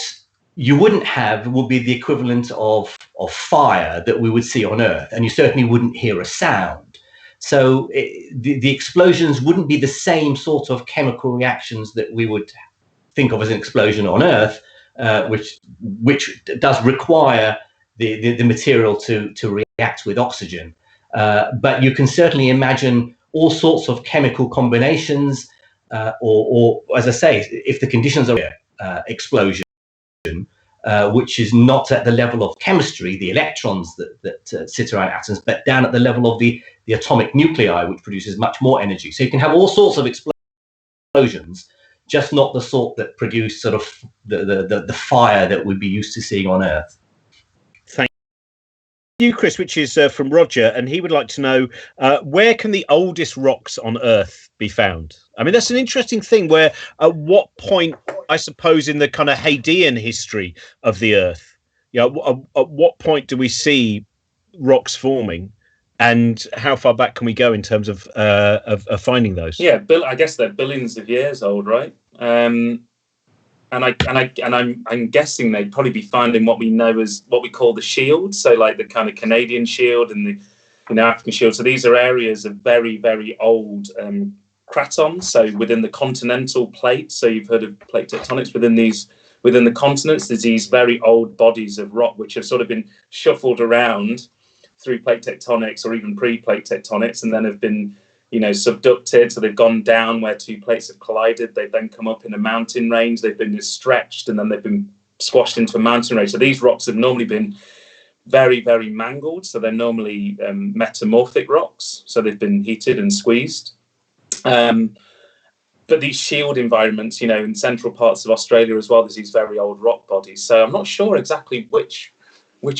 you wouldn't have would be the equivalent of fire that we would see on Earth, and you certainly wouldn't hear a sound. So the explosions wouldn't be the same sort of chemical reactions that we would think of as an explosion on Earth, which does require the material to react with oxygen. But you can certainly imagine all sorts of chemical combinations, or as I say, if the conditions are explosion, which is not at the level of chemistry, the electrons that sit around atoms, but down at the level of the atomic nuclei, which produces much more energy. So you can have all sorts of explosions, just not the sort that produce sort of the fire that we'd be used to seeing on Earth. Thank you, Chris, which is from Roger, and he would like to know where can the oldest rocks on Earth be found? I mean, that's an interesting thing. Where at what point, I suppose, in the kind of Hadean history of the Earth, at what point do we see rocks forming? And how far back can we go in terms of finding those? Yeah, I guess they're billions of years old, right? And I'm guessing they'd probably be finding what we know as what we call the shield. So like the kind of Canadian shield and the African shield. So these are areas of very, very old cratons. So within the continental plate. So you've heard of plate tectonics. Within the continents, there's these very old bodies of rock which have sort of been shuffled around through plate tectonics or even pre-plate tectonics, and then have been, subducted. So they've gone down where two plates have collided. They've then come up in a mountain range. They've been stretched, and then they've been squashed into a mountain range. So these rocks have normally been very, very mangled. So they're normally metamorphic rocks. So they've been heated and squeezed. But these shield environments, in central parts of Australia as well, there's these very old rock bodies. So I'm not sure exactly which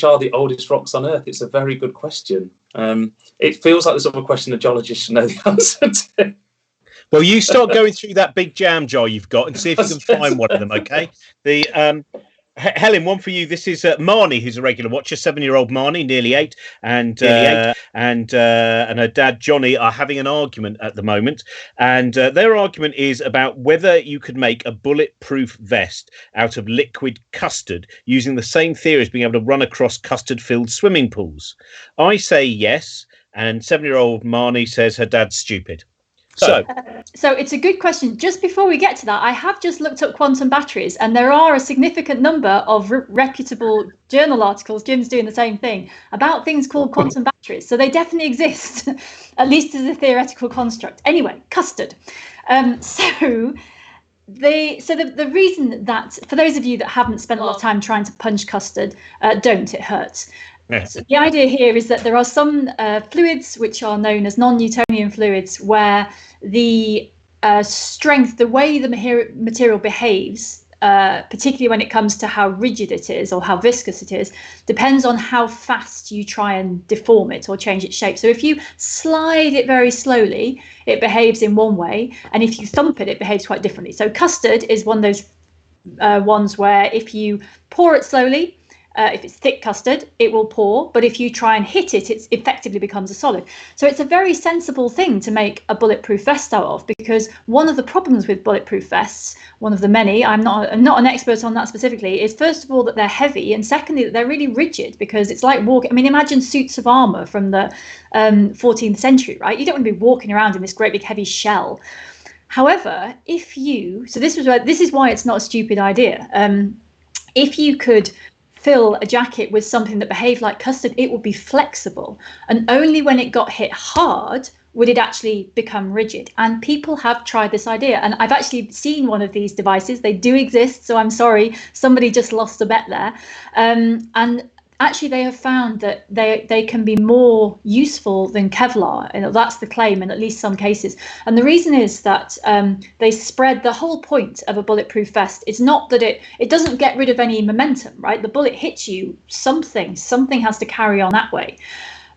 are the oldest rocks on Earth. It's a very good question. It feels like the sort of a question a geologist should know the answer to. Well, you start going through that big jam jar you've got and see if you can find one of them, okay? Helen, one for you. This is Marnie, who's a regular watcher, 7-year-old Marnie, nearly 8, and her dad Johnny are having an argument at the moment, and their argument is about whether you could make a bulletproof vest out of liquid custard using the same theory as being able to run across custard-filled swimming pools. I say yes, and 7-year-old Marnie says her dad's stupid. So it's a good question. Just before we get to that, I have just looked up quantum batteries, and there are a significant number of reputable journal articles, Jim's doing the same thing, about things called quantum batteries. So they definitely exist, at least as a theoretical construct. Anyway, custard. The reason that, for those of you that haven't spent a lot of time trying to punch custard, don't, it hurts. So the idea here is that there are some fluids which are known as non-Newtonian fluids where the strength, the way the material behaves, particularly when it comes to how rigid it is or how viscous it is, depends on how fast you try and deform it or change its shape. So if you slide it very slowly, it behaves in one way, and if you thump it, it behaves quite differently. So custard is one of those ones where if you pour it slowly, if it's thick custard, it will pour, but if you try and hit it, it effectively becomes a solid. So it's a very sensible thing to make a bulletproof vest out of, because one of the problems with bulletproof vests, one of the many, I'm not an expert on that specifically, is first of all that they're heavy, and secondly that they're really rigid, because it's like walking. I mean, imagine suits of armour from the 14th century, right? You don't want to be walking around in this great big heavy shell. However, this is why it's not a stupid idea. If you could fill a jacket with something that behaved like custard, it would be flexible, and only when it got hit hard would it actually become rigid? And people have tried this idea. And I've actually seen one of these devices. They do exist. So I'm sorry, somebody just lost a bet there. And actually, they have found that they can be more useful than Kevlar. And that's the claim in at least some cases. And the reason is that they spread. The whole point of a bulletproof vest is not that it doesn't get rid of any momentum, right? The bullet hits you, something has to carry on that way.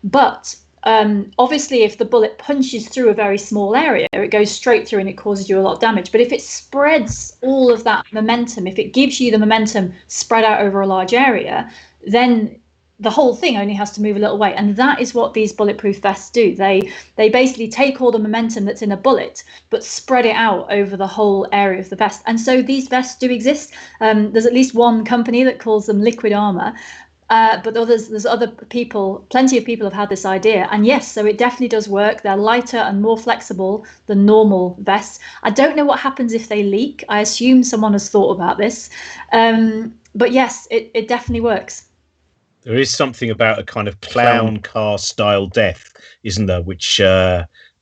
But obviously, if the bullet punches through a very small area, it goes straight through and it causes you a lot of damage. But if it spreads all of that momentum, if it gives you the momentum spread out over a large area, then the whole thing only has to move a little way. And that is what these bulletproof vests do. They basically take all the momentum that's in a bullet, but spread it out over the whole area of the vest. And so these vests do exist. There's at least one company that calls them liquid armor. But there's other people, plenty of people have had this idea. And yes, so it definitely does work. They're lighter and more flexible than normal vests. I don't know what happens if they leak. I assume someone has thought about this. But yes, it definitely works. There is something about a kind of clown car style death, isn't there? Which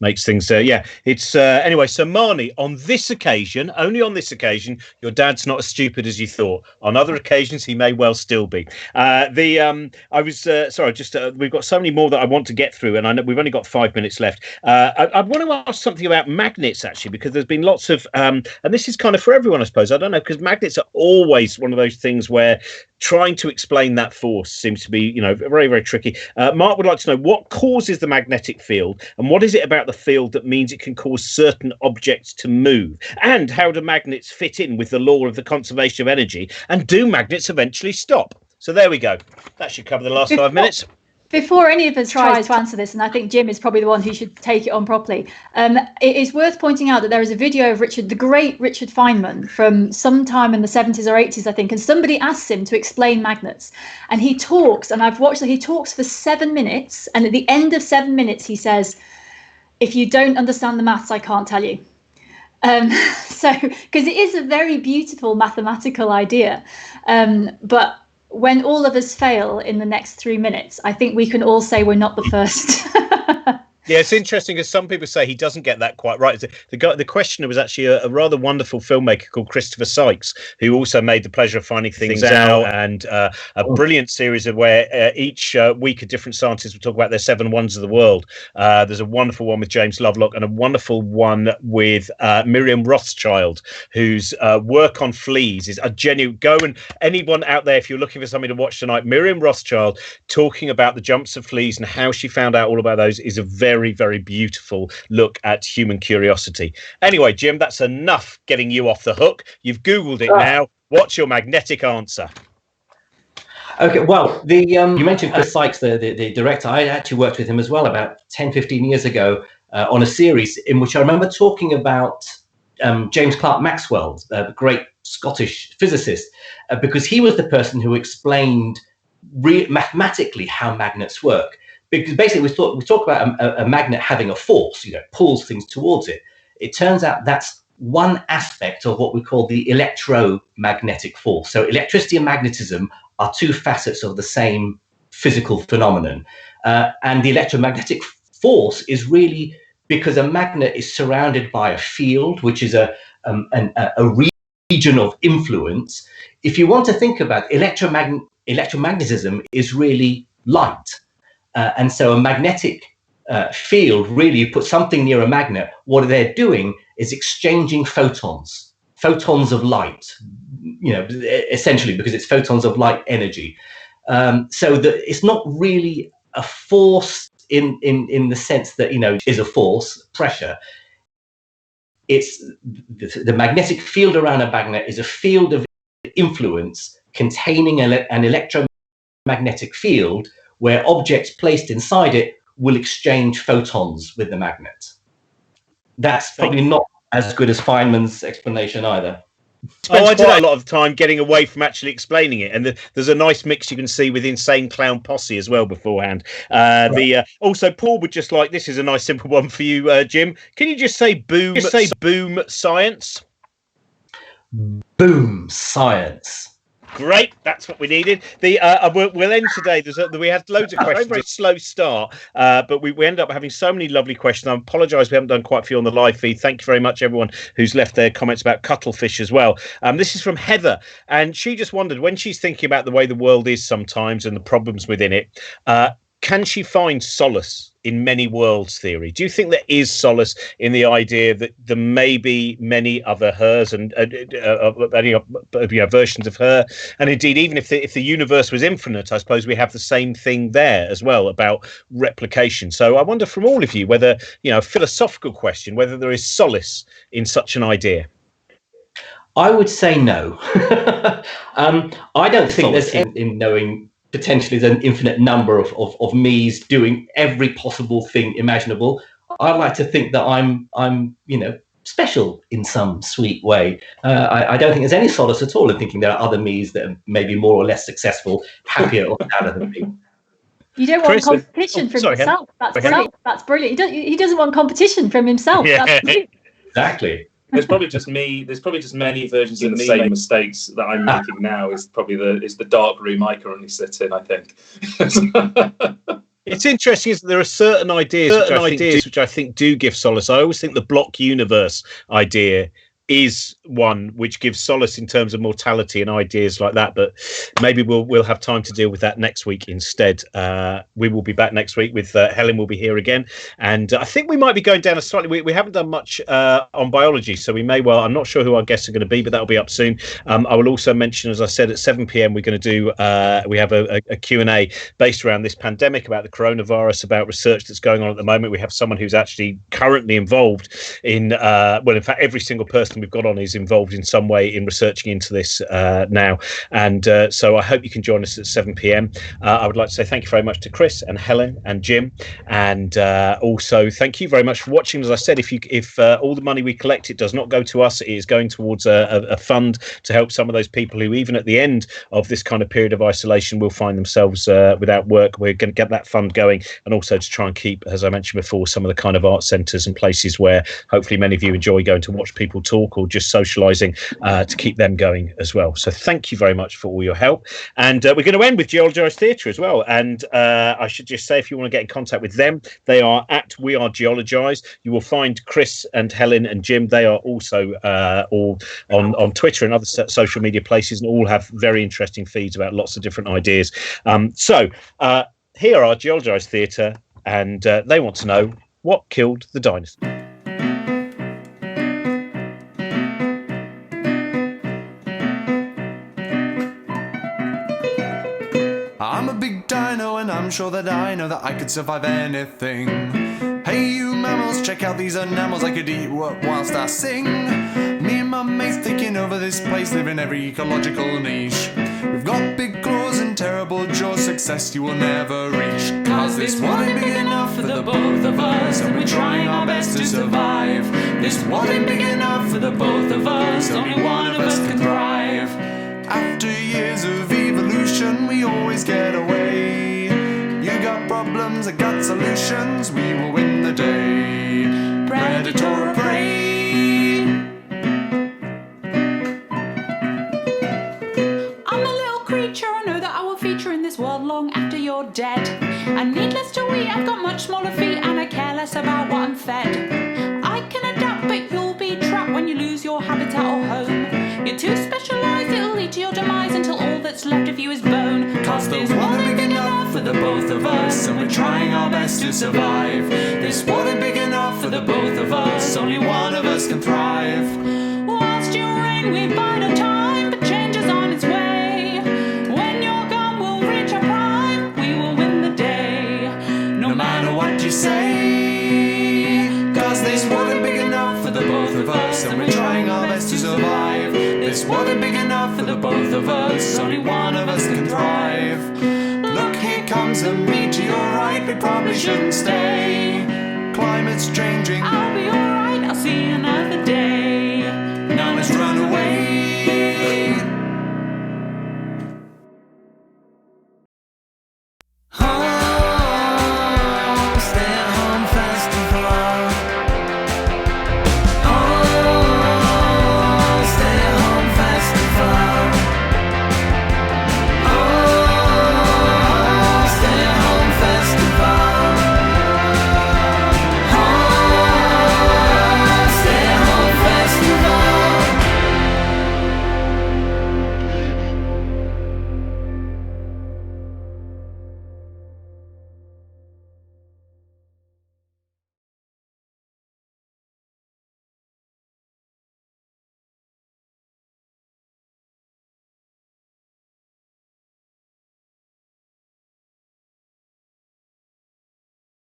makes things, it's anyway. So Marnie, on this occasion, only on this occasion, your dad's not as stupid as you thought. On other occasions, he may well still be. I was sorry, just we've got so many more that I want to get through, and I know we've only got 5 minutes left. I want to ask something about magnets actually, because there's been lots of, and this is kind of for everyone, I suppose. I don't know, because magnets are always one of those things where trying to explain that force seems to be, very, very tricky. Mark would like to know what causes the magnetic field, and what is it about the field that means it can cause certain objects to move, and how do magnets fit in with the law of the conservation of energy, and do magnets eventually stop? So there we go. That should cover the last 5 minutes. Before any of us tries to answer this, and I think Jim is probably the one who should take it on properly, it is worth pointing out that there is a video of the great Richard Feynman, from sometime in the 70s or 80s, I think, and somebody asks him to explain magnets. And he talks, and I've watched it, he talks for 7 minutes, and at the end of 7 minutes, he says, "If you don't understand the maths, I can't tell you." So, because it is a very beautiful mathematical idea, but when all of us fail in the next 3 minutes, I think we can all say we're not the first. Yeah, it's interesting because some people say he doesn't get that quite right. The questioner was actually a rather wonderful filmmaker called Christopher Sykes, who also made The Pleasure of Finding Things Out, and a brilliant series of where each week a different scientist will talk about their 7 wonders of the world. There's a wonderful one with James Lovelock, and a wonderful one with Miriam Rothschild, whose work on fleas is a genuine anyone out there, if you're looking for something to watch tonight, Miriam Rothschild talking about the jumps of fleas and how she found out all about those is a very, very beautiful look at human curiosity. Anyway, Jim, that's enough getting you off the hook. You've Googled it now. What's your magnetic answer? Okay, well, you mentioned Chris Sykes, the director. I actually worked with him as well about 10, 15 years ago on a series in which I remember talking about James Clerk Maxwell, the great Scottish physicist, because he was the person who explained mathematically how magnets work. Because basically we talk about a magnet having a force, pulls things towards it. It turns out that's one aspect of what we call the electromagnetic force. So electricity and magnetism are two facets of the same physical phenomenon. And the electromagnetic force is really because a magnet is surrounded by a field, which is a region of influence. If you want to think about electromagnetism is really light. And so a magnetic field, really, you put something near a magnet, what they're doing is exchanging photons of light, essentially, because it's photons of light energy. So it's not really a force in the sense that, is a force, pressure. It's the magnetic field around a magnet is a field of influence containing an electromagnetic field where objects placed inside it will exchange photons with the magnet. That's probably not as good as Feynman's explanation either. I did a lot of time getting away from actually explaining it, and there's a nice mix you can see with Insane Clown Posse as well beforehand. Also, Paul would just like, this is a nice simple one for you, Jim. Can you just say boom? Boom science. Boom science. Great, that's what we needed. We'll end today. We had loads of questions. Very slow start, but we end up having so many lovely questions. I apologise we haven't done quite a few on the live feed. Thank you very much, everyone who's left their comments about cuttlefish as well. This is from Heather, and she just wondered, when she's thinking about the way the world is sometimes and the problems within it, can she find solace in many worlds theory? Do you think there is solace in the idea that there may be many other hers and versions of her, and indeed even if the universe was infinite, I suppose we have the same thing there as well about replication. So I wonder from all of you whether, a philosophical question, whether there is solace in such an idea. I would say no. I don't think there's in knowing potentially there's an infinite number of me's doing every possible thing imaginable. I like to think that I'm special in some sweet way. I don't think there's any solace at all in thinking there are other me's that are maybe more or less successful, happier or sadder than me. You don't want competition from himself. That's brilliant. He doesn't want competition from himself. Yeah. Exactly. There's probably just me. There's probably just many versions of the same mistakes that I'm making now. Is the dark room I currently sit in, I think. It's interesting is that there are certain ideas which I think do give solace. I always think the block universe idea is one which gives solace in terms of mortality and ideas like that, but maybe we'll have time to deal with that next week instead. We will be back next week with Helen will be here again, and I think we might be going down a slightly, we haven't done much on biology, so we may well, I'm not sure who our guests are going to be, but that'll be up soon. I will also mention, as I said, at 7 p.m. we're going to do we have a Q&A based around this pandemic, about the coronavirus, about research that's going on at the moment. We have someone who's actually currently involved in in fact every single person we've got on is involved in some way in researching into this now, and so I hope you can join us at 7 p.m. I would like to say thank you very much to Chris and Helen and Jim, and also thank you very much for watching. As I said, if all the money we collect, it does not go to us, it is going towards a fund to help some of those people who, even at the end of this kind of period of isolation, will find themselves without work. We're going to get that fund going, and also to try and keep, as I mentioned before, some of the kind of art centres and places where hopefully many of you enjoy going to watch people talk or just socialising, to keep them going as well. So thank you very much for all your help, and we're going to end with Geologise Theatre as well, and I should just say, if you want to get in contact with them, they are at We Are Geologise. You will find Chris and Helen and Jim. They are also all on Twitter and other social media places, and all have very interesting feeds about lots of different ideas. So here are Geologise Theatre, and they want to know what killed the dinosaur. I'm a big dino and I'm sure that I know that I could survive anything. Hey you mammals, check out these enamels, I could eat whilst I sing. Me and my mates taking over this place, live in every ecological niche. We've got big claws and terrible jaws, success you will never reach. Cause this world ain't big enough for the both of us, and we're trying our best to survive. This world ain't big enough for the both of us, only one of us can thrive. After years of evolution, we always get away. You got problems, I got solutions, we will win the day. Predator or prey. I'm a little creature, I know that I will feature in this world long after you're dead. And needless to eat, I've got much smaller feet, and I care less about what I'm fed. I can adapt, but you'll be trapped when you lose your habitat or home. You're too specialised, it'll lead to your demise until all that's left of you is bone. Cause this world ain't big enough for the both of us, and we're trying our best to survive. This world ain't big enough for the both of us, only one of us can thrive. Whilst you reign, we bide our time, but change is on its way. When you're gone, we'll reach our prime, we will win the day. No matter what you say, cause this world ain't big enough for the both of us, and we're trying our best to survive. This world ain't big enough for the both of us, only one of us can thrive. Look, here comes a meteor, right, we probably shouldn't stay. Climate's changing, I'll be alright, I'll see you another day.